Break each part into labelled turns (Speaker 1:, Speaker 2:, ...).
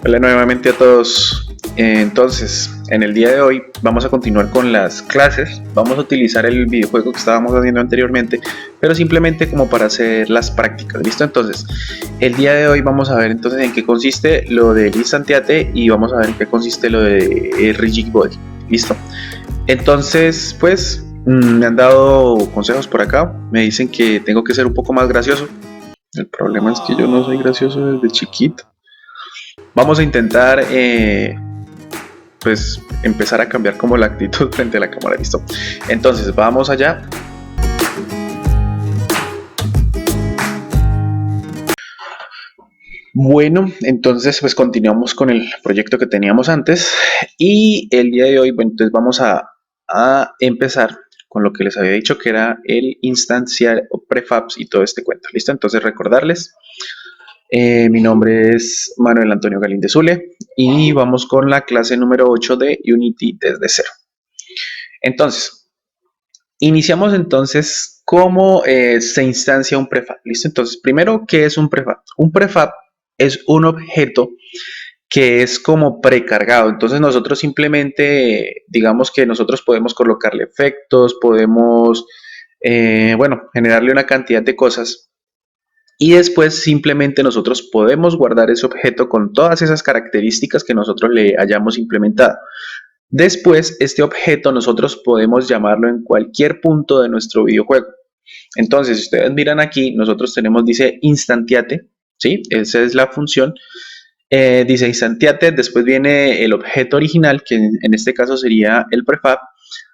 Speaker 1: Hola nuevamente a todos. Entonces, en el día de hoy vamos a continuar con las clases. Vamos a utilizar el videojuego que estábamos haciendo anteriormente, pero simplemente como para hacer las prácticas, ¿listo? Entonces, el día de hoy vamos a ver entonces en qué consiste lo del instantiate y vamos a ver en qué consiste lo de Rigid Body, ¿listo? Entonces, pues, me han dado consejos por acá. Me dicen que tengo que ser un poco más gracioso. El problema es que yo no soy gracioso desde chiquito. Vamos a intentar, pues, empezar a cambiar como la actitud frente a la cámara, ¿listo? Entonces, vamos allá. Bueno, entonces pues continuamos con el proyecto que teníamos antes y el día de hoy, bueno, entonces vamos a empezar con lo que les había dicho que era el instanciar prefabs y todo este cuento, ¿listo? Entonces recordarles, mi nombre es Manuel Antonio Galíndez Zule y vamos con la clase número 8 de Unity desde cero. Entonces, iniciamos entonces cómo se instancia un prefab, ¿listo? Entonces, primero, ¿qué es un prefab? Un prefab es un objeto que es como precargado. Entonces nosotros simplemente, digamos que nosotros podemos colocarle efectos, podemos, bueno, generarle una cantidad de cosas y después simplemente nosotros podemos guardar ese objeto con todas esas características que nosotros le hayamos implementado. Después, este objeto nosotros podemos llamarlo en cualquier punto de nuestro videojuego. Entonces, si ustedes miran aquí, nosotros tenemos, dice instantiate, ¿sí? Esa es la función. Dice instantiate, después viene el objeto original, que en este caso sería el prefab.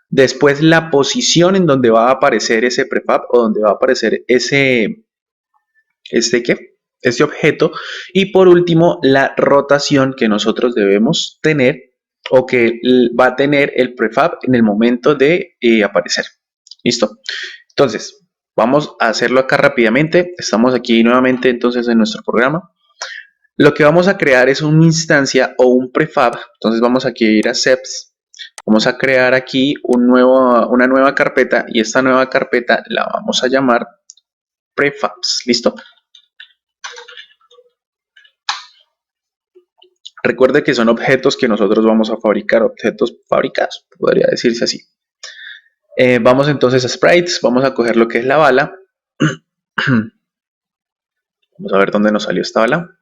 Speaker 1: Después la posición en donde va a aparecer ese prefab o donde va a aparecer este objeto. Y por último, la rotación que nosotros debemos tener o que va a tener el prefab en el momento de aparecer. ¿Listo? Entonces, vamos a hacerlo acá rápidamente. Estamos aquí nuevamente entonces en nuestro programa. Lo que vamos a crear es una instancia o un prefab. Entonces vamos aquí a ir a seps. Vamos a crear aquí una nueva carpeta y esta nueva carpeta la vamos a llamar prefabs. ¿Listo? Recuerde que son objetos que nosotros vamos a fabricar, objetos fabricados, podría decirse así. Vamos entonces a sprites, vamos a coger lo que es la bala. Vamos a ver dónde nos salió esta bala.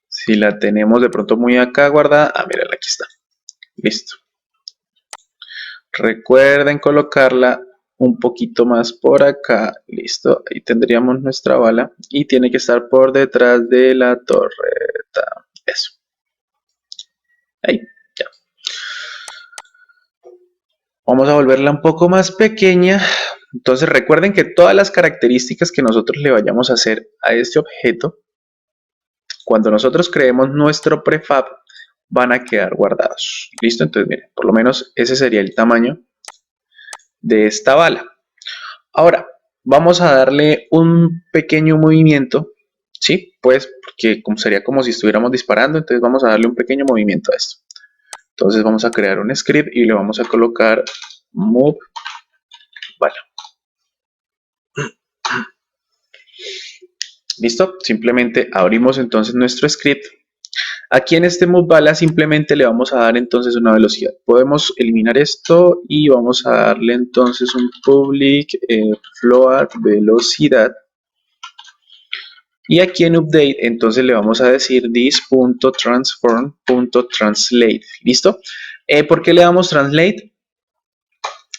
Speaker 1: Si la tenemos de pronto muy acá guardada, mírala, aquí está. Listo. Recuerden colocarla un poquito más por acá. Listo, ahí tendríamos nuestra bala y tiene que estar por detrás de la torreta. Eso. Ahí, ya. Vamos a volverla un poco más pequeña. Entonces recuerden que todas las características que nosotros le vayamos a hacer a este objeto, cuando nosotros creemos nuestro prefab, van a quedar guardados. ¿Listo? Entonces miren, por lo menos ese sería el tamaño de esta bala. Ahora, vamos a darle un pequeño movimiento, ¿sí? Pues, porque sería como si estuviéramos disparando, entonces vamos a darle un pequeño movimiento a esto. Entonces vamos a crear un script y le vamos a colocar move bala. ¿Listo? Simplemente abrimos entonces nuestro script. Aquí en este move bala simplemente le vamos a dar entonces una velocidad. Podemos eliminar esto y vamos a darle entonces un public float velocidad. Y aquí en update entonces le vamos a decir this.transform.translate. ¿Listo? ¿Por qué le damos translate?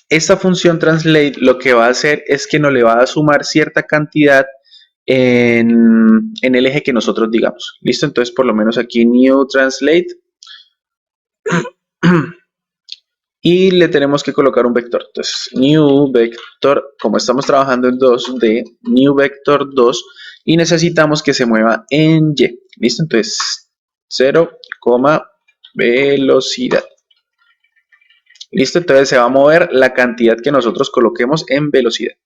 Speaker 1: Esta función translate lo que va a hacer es que nos le va a sumar cierta cantidad en el eje que nosotros digamos. ¿Listo? Entonces por lo menos aquí new translate. Y le tenemos que colocar un vector. Entonces new vector, como estamos trabajando en 2D, new vector 2 y necesitamos que se mueva en Y. ¿Listo? Entonces 0, velocidad. ¿Listo? Entonces se va a mover la cantidad que nosotros coloquemos en velocidad.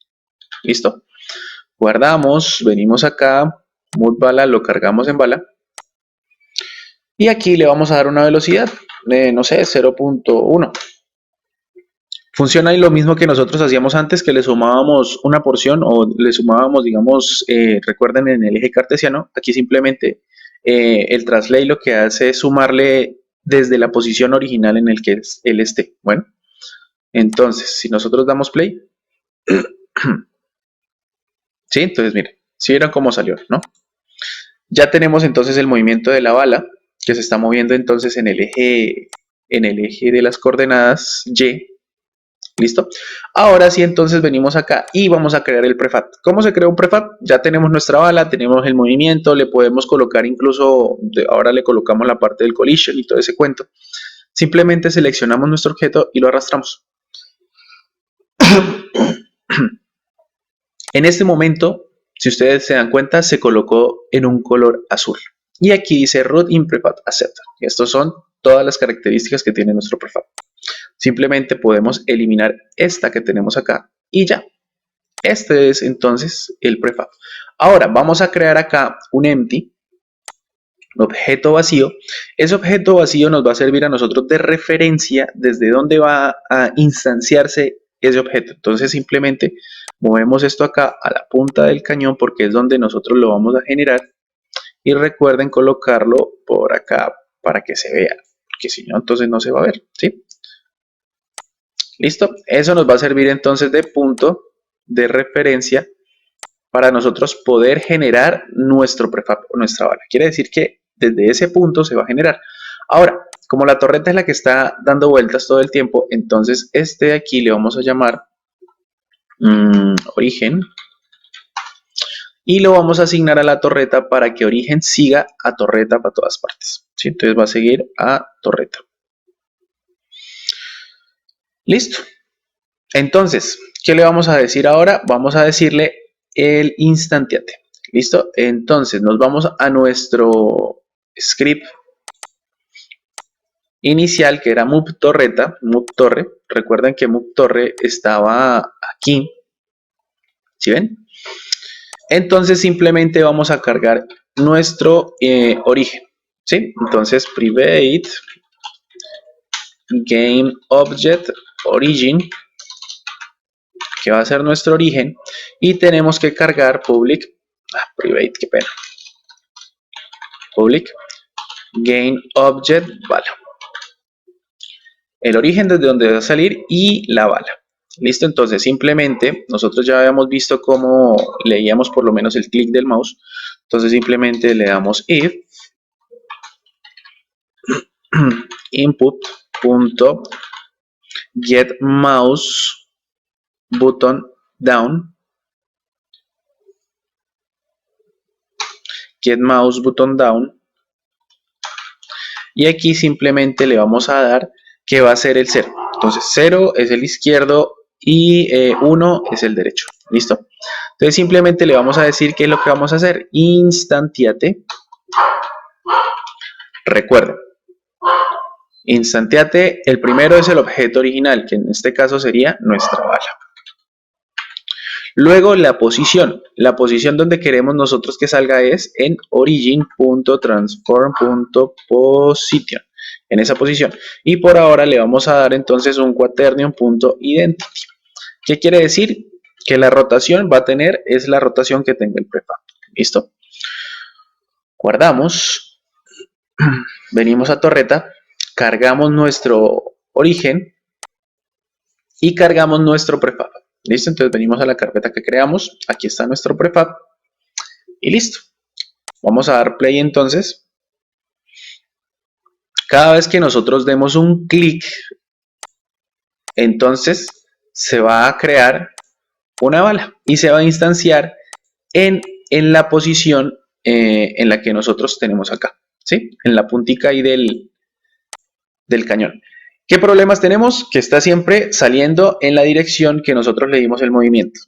Speaker 1: ¿Listo? Guardamos, venimos acá, move bala, lo cargamos en bala. Y aquí le vamos a dar una velocidad de, no sé, 0.1. Funciona y lo mismo que nosotros hacíamos antes, que le sumábamos una porción o le sumábamos, digamos, recuerden en el eje cartesiano, aquí simplemente el translate lo que hace es sumarle desde la posición original en el que él esté. Bueno, entonces, si nosotros damos play, ¿sí? Entonces, miren, si vieron cómo salió, ¿no? Ya tenemos entonces el movimiento de la bala, que se está moviendo entonces en el eje de las coordenadas Y. ¿Listo? Ahora sí, entonces venimos acá y vamos a crear el prefab. ¿Cómo se crea un prefab? Ya tenemos nuestra bala, tenemos el movimiento, le podemos colocar incluso, ahora le colocamos la parte del collision y todo ese cuento. Simplemente seleccionamos nuestro objeto y lo arrastramos. En este momento, si ustedes se dan cuenta, se colocó en un color azul. Y aquí dice Root in Prefab Accepted. Y estas son todas las características que tiene nuestro prefab. Simplemente podemos eliminar esta que tenemos acá y ya. Este es entonces el prefab. Ahora vamos a crear acá un empty, un objeto vacío. Ese objeto vacío nos va a servir a nosotros de referencia desde donde va a instanciarse ese objeto. Entonces simplemente movemos esto acá a la punta del cañón porque es donde nosotros lo vamos a generar. Y recuerden colocarlo por acá para que se vea, porque si no, entonces no se va a ver, ¿sí? ¿Listo? Eso nos va a servir entonces de punto de referencia para nosotros poder generar nuestro prefab o nuestra bala. Quiere decir que desde ese punto se va a generar. Ahora, como la torreta es la que está dando vueltas todo el tiempo, entonces este de aquí le vamos a llamar origen y lo vamos a asignar a la torreta para que origen siga a torreta para todas partes. ¿Sí? Entonces va a seguir a torreta. Listo. Entonces, ¿qué le vamos a decir ahora? Vamos a decirle el instantiate. ¿Listo? Entonces, nos vamos a nuestro script inicial, que era move torreta, move torre. Recuerden que move torre estaba aquí. ¿Sí ven? Entonces, simplemente vamos a cargar nuestro origen. ¿Sí? Entonces, private game object origin, que va a ser nuestro origen, y tenemos que cargar public, private, qué pena, public game object bala, el origen desde donde va a salir y la bala. Listo, entonces simplemente nosotros ya habíamos visto cómo leíamos por lo menos el clic del mouse, entonces simplemente le damos if input.get mouse button down, get mouse button down, y aquí simplemente le vamos a dar que va a ser el 0. Entonces 0 es el izquierdo y 1 es el derecho. ¿Listo? Entonces simplemente le vamos a decir qué es lo que vamos a hacer. Instantiate. Recuerden. Instantiate, el primero es el objeto original, que en este caso sería nuestra bala. Luego la posición donde queremos nosotros que salga es en origin.transform.position, en esa posición. Y por ahora le vamos a dar entonces un quaternion.identity. ¿Qué quiere decir? Que la rotación va a tener, es la rotación que tenga el prefab. ¿Listo? Guardamos, venimos a torreta, cargamos nuestro origen y cargamos nuestro prefab. ¿Listo? Entonces venimos a la carpeta que creamos. Aquí está nuestro prefab. Y listo. Vamos a dar play entonces. Cada vez que nosotros demos un clic, entonces se va a crear una bala y se va a instanciar en la posición en la que nosotros tenemos acá. ¿Sí? En la puntica ahí del cañón. ¿Qué problemas tenemos? Que está siempre saliendo en la dirección que nosotros le dimos el movimiento.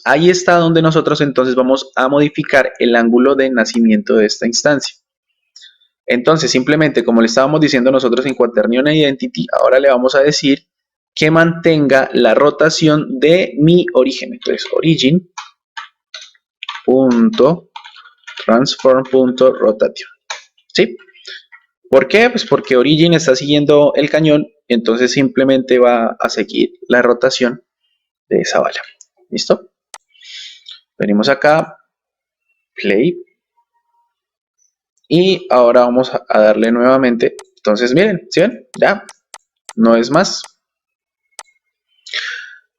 Speaker 1: Ahí está donde nosotros entonces vamos a modificar el ángulo de nacimiento de esta instancia. Entonces, simplemente como le estábamos diciendo nosotros en Quaternion Identity, ahora le vamos a decir que mantenga la rotación de mi origen. Entonces, origin.transform.rotation. ¿Sí? ¿Por qué? Pues porque origin está siguiendo el cañón y entonces simplemente va a seguir la rotación de esa bala. ¿Listo? Venimos acá, play, y ahora vamos a darle nuevamente. Entonces miren, ¿sí ven? Ya, no es más.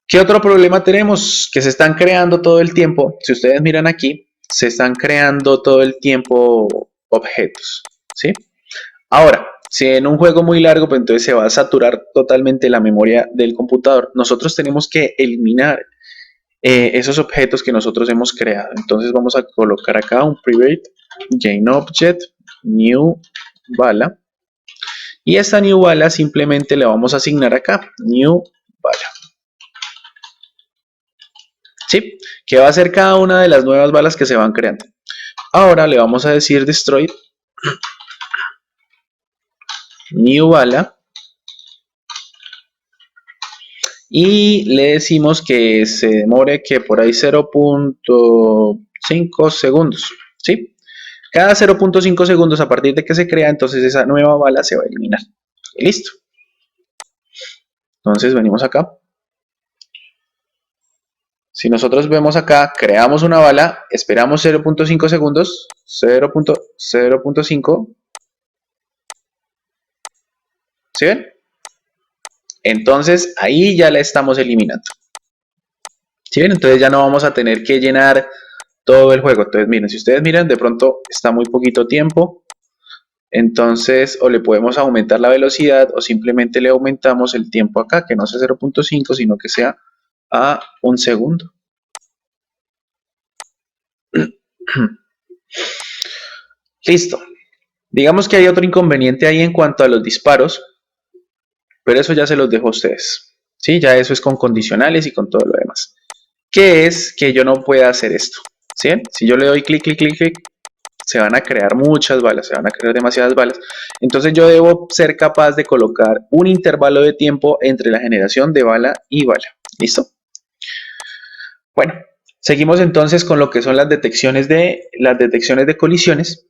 Speaker 1: ¿Qué otro problema tenemos? Que se están creando todo el tiempo, si ustedes miran aquí, se están creando todo el tiempo objetos, ¿sí? Ahora, si en un juego muy largo, pues entonces se va a saturar totalmente la memoria del computador. Nosotros tenemos que eliminar esos objetos que nosotros hemos creado. Entonces vamos a colocar acá un private gain object, new bala. Y esta new bala simplemente le vamos a asignar acá, new bala. ¿Sí? Que va a ser cada una de las nuevas balas que se van creando. Ahora le vamos a decir destroy new bala. Y le decimos que se demore que por ahí 0.5 segundos, ¿sí? Cada 0.5 segundos a partir de que se crea, entonces esa nueva bala se va a eliminar. Y listo. Entonces venimos acá. Si nosotros vemos acá, creamos una bala, esperamos 0.5 segundos, 0.5. ¿Sí ven? Entonces ahí ya la estamos eliminando. ¿Sí ven? Entonces ya no vamos a tener que llenar todo el juego. Entonces miren, si ustedes miran, de pronto está muy poquito tiempo. Entonces o le podemos aumentar la velocidad o simplemente le aumentamos el tiempo acá, que no sea 0.5, sino que sea a 1 segundo. Listo. Digamos que hay otro inconveniente ahí en cuanto a los disparos, pero eso ya se los dejo a ustedes. ¿Sí? Ya eso es con condicionales y con todo lo demás. ¿Qué es que yo no pueda hacer esto? ¿Sí? Si yo le doy clic, clic, clic, clic, se van a crear muchas balas, se van a crear demasiadas balas. Entonces yo debo ser capaz de colocar un intervalo de tiempo entre la generación de bala y bala. ¿Listo? Bueno, seguimos entonces con lo que son las detecciones de colisiones.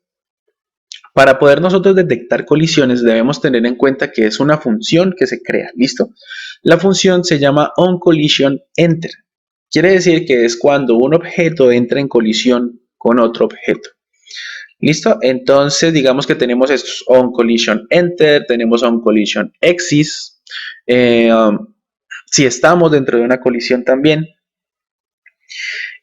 Speaker 1: Para poder nosotros detectar colisiones debemos tener en cuenta que es una función que se crea, ¿listo? La función se llama onCollisionEnter. Quiere decir que es cuando un objeto entra en colisión con otro objeto. ¿Listo? Entonces digamos que tenemos estos onCollisionEnter, tenemos onCollisionExit. Si estamos dentro de una colisión también.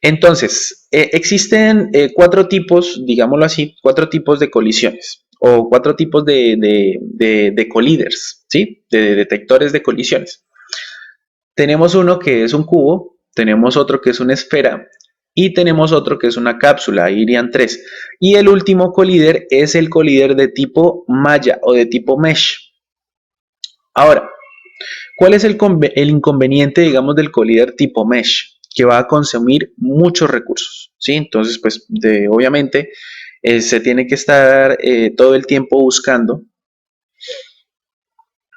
Speaker 1: Entonces, existen 4 tipos, digámoslo así, 4 tipos de colisiones o 4 tipos de colliders, ¿sí? De detectores de colisiones. Tenemos uno que es un cubo, tenemos otro que es una esfera y tenemos otro que es una cápsula, ahí irían 3. Y el último collider es el collider de tipo malla o de tipo mesh. Ahora, ¿cuál es el inconveniente, digamos, del collider tipo mesh? Que va a consumir muchos recursos, ¿sí? Entonces, pues, obviamente, se tiene que estar todo el tiempo buscando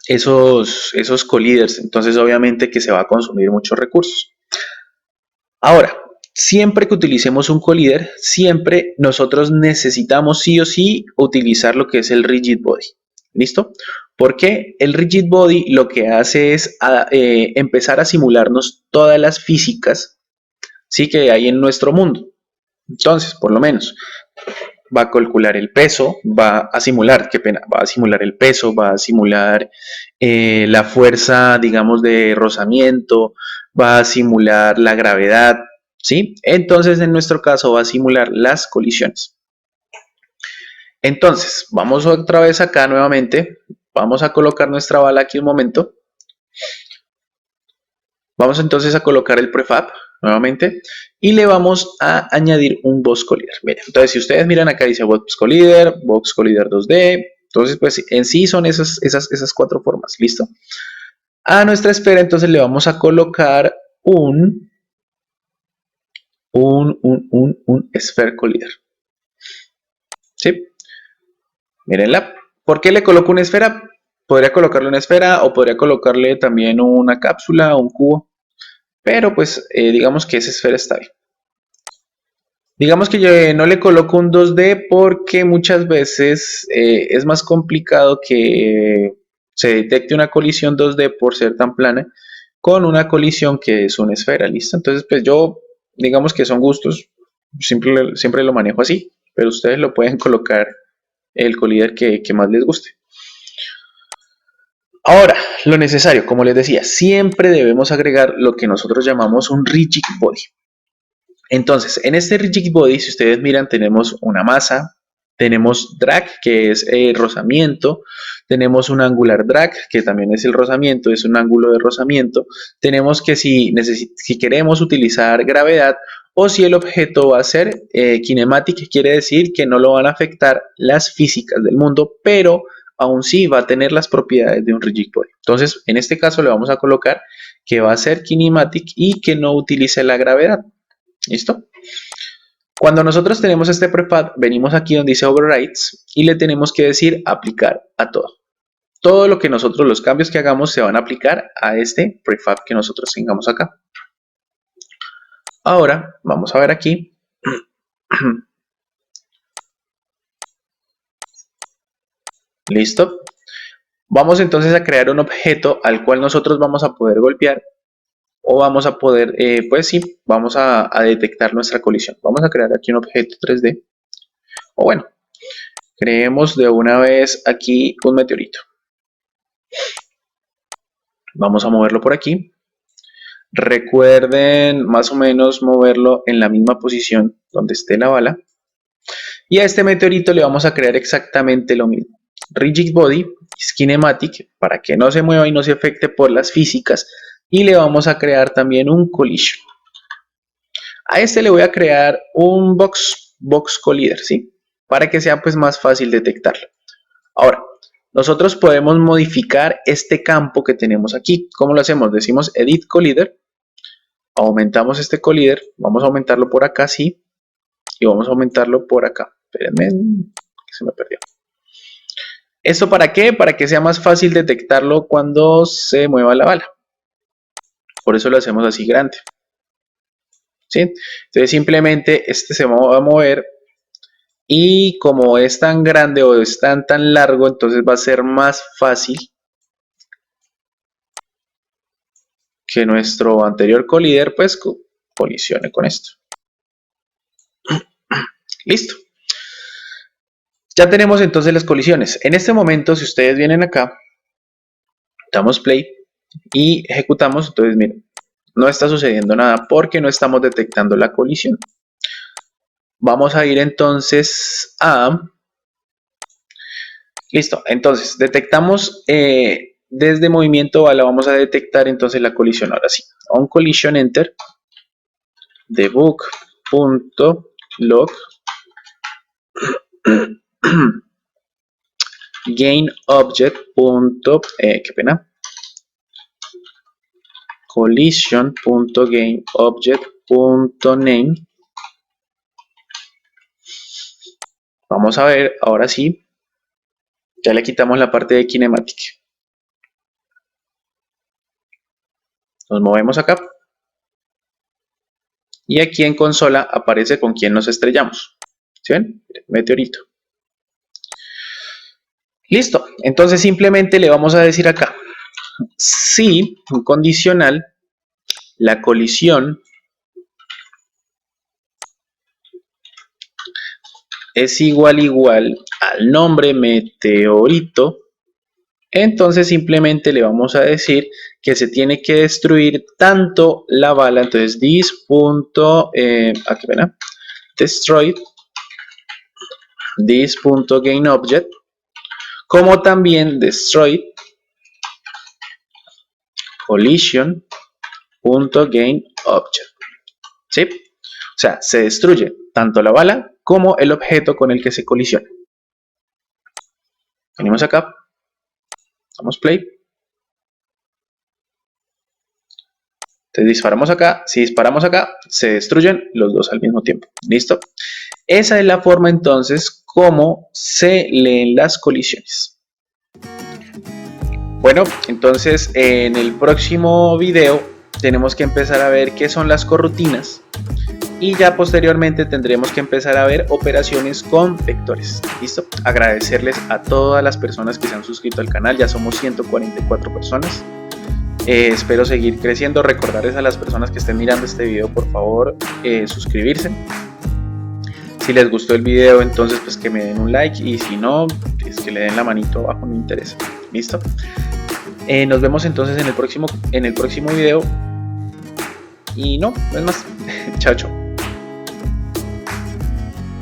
Speaker 1: esos colliders. Entonces, obviamente, que se va a consumir muchos recursos. Ahora, siempre que utilicemos un collider, siempre nosotros necesitamos sí o sí utilizar lo que es el rigid body. ¿Listo? Porque el rigid body lo que hace es empezar a simularnos todas las físicas, ¿sí? Que hay en nuestro mundo. Entonces, por lo menos, va a calcular el peso, va a simular, qué pena, va a simular el peso, va a simular la fuerza, digamos, de rozamiento, va a simular la gravedad, ¿sí? Entonces, en nuestro caso, va a simular las colisiones. Entonces, vamos otra vez acá nuevamente, vamos a colocar nuestra bala aquí un momento. Vamos entonces a colocar el prefab nuevamente y le vamos a añadir un box collider. Miren, entonces si ustedes miran acá dice box collider 2D, entonces pues en sí son esas 4 formas, ¿listo? A nuestra esfera entonces le vamos a colocar un sphere collider. ¿Sí? Mírenla. ¿Por qué le coloco una esfera? Podría colocarle una esfera o podría colocarle también una cápsula o un cubo. Pero pues digamos que esa esfera está bien. Digamos que yo no le coloco un 2D porque muchas veces es más complicado que se detecte una colisión 2D por ser tan plana con una colisión que es una esfera, ¿listo? Entonces, pues yo, digamos que son gustos, siempre lo manejo así, pero ustedes lo pueden colocar el collider que más les guste. Ahora, lo necesario, como les decía, siempre debemos agregar lo que nosotros llamamos un rigid body. Entonces, en este rigid body, si ustedes miran, tenemos una masa, tenemos drag, que es rozamiento, tenemos un angular drag, que también es el rozamiento, es un ángulo de rozamiento. Tenemos que si queremos utilizar gravedad o si el objeto va a ser kinematic, quiere decir que no lo van a afectar las físicas del mundo, pero aún sí va a tener las propiedades de un rigid body. Entonces, en este caso le vamos a colocar que va a ser kinematic y que no utilice la gravedad. ¿Listo? Cuando nosotros tenemos este prefab, venimos aquí donde dice overrides y le tenemos que decir aplicar a todo. Todo lo que nosotros, los cambios que hagamos se van a aplicar a este prefab que nosotros tengamos acá. Ahora, vamos a ver aquí. Listo. Vamos entonces a crear un objeto al cual nosotros vamos a poder golpear o vamos a poder, pues sí, vamos a detectar nuestra colisión. Vamos a crear aquí un objeto 3D. O bueno, creemos de una vez aquí un meteorito. Vamos a moverlo por aquí. Recuerden más o menos moverlo en la misma posición donde esté la bala. Y a este meteorito le vamos a crear exactamente lo mismo. Rigid Body, Kinematic, para que no se mueva y no se afecte por las físicas. Y le vamos a crear también un Collision. A este le voy a crear un Box Collider, ¿sí? Para que sea pues más fácil detectarlo. Ahora, nosotros podemos modificar este campo que tenemos aquí. ¿Cómo lo hacemos? Decimos Edit Collider. Aumentamos este collider. Vamos a aumentarlo por acá, sí. Y vamos a aumentarlo por acá. Espérenme, que se me perdió. ¿Esto para qué? Para que sea más fácil detectarlo cuando se mueva la bala. Por eso lo hacemos así grande. ¿Sí? Entonces simplemente este se va a mover. Y como es tan grande o es tan largo, entonces va a ser más fácil que nuestro anterior collider pues colisione con esto. Listo. Ya tenemos entonces las colisiones. En este momento, si ustedes vienen acá, damos play y ejecutamos, entonces miren, no está sucediendo nada porque no estamos detectando la colisión. Vamos a ir entonces a... Listo, entonces detectamos desde movimiento bala, vamos a detectar entonces la colisión. Ahora sí, on collision enter, debug.log gain object. Qué pena. collision.gainObject.name. Vamos a ver, ahora sí, ya le quitamos la parte de kinematic. Nos movemos acá. Y aquí en consola aparece con quién nos estrellamos. ¿Sí ven? Meteorito. Listo, entonces simplemente le vamos a decir acá, si un condicional, la colisión es igual al nombre meteorito, entonces simplemente le vamos a decir que se tiene que destruir tanto la bala, entonces destroy this.gainObject, como también destroy collision.gainObject. ¿Sí? O sea, se destruye tanto la bala como el objeto con el que se colisiona. Venimos acá, damos play. Entonces disparamos acá, si disparamos acá, se destruyen los dos al mismo tiempo. ¿Listo? Esa es la forma entonces como se leen las colisiones. Bueno, entonces en el próximo video tenemos que empezar a ver qué son las corrutinas y ya posteriormente tendremos que empezar a ver operaciones con vectores. ¿Listo? Agradecerles a todas las personas que se han suscrito al canal, ya somos 144 personas. Espero seguir creciendo. Recordarles a las personas que estén mirando este video, por favor, suscribirse. Si les gustó el video, entonces pues que me den un like, y si no, pues que le den la manito abajo, me interesa. ¿Listo? Nos vemos entonces en el próximo video. Y no es más. Chao, chao.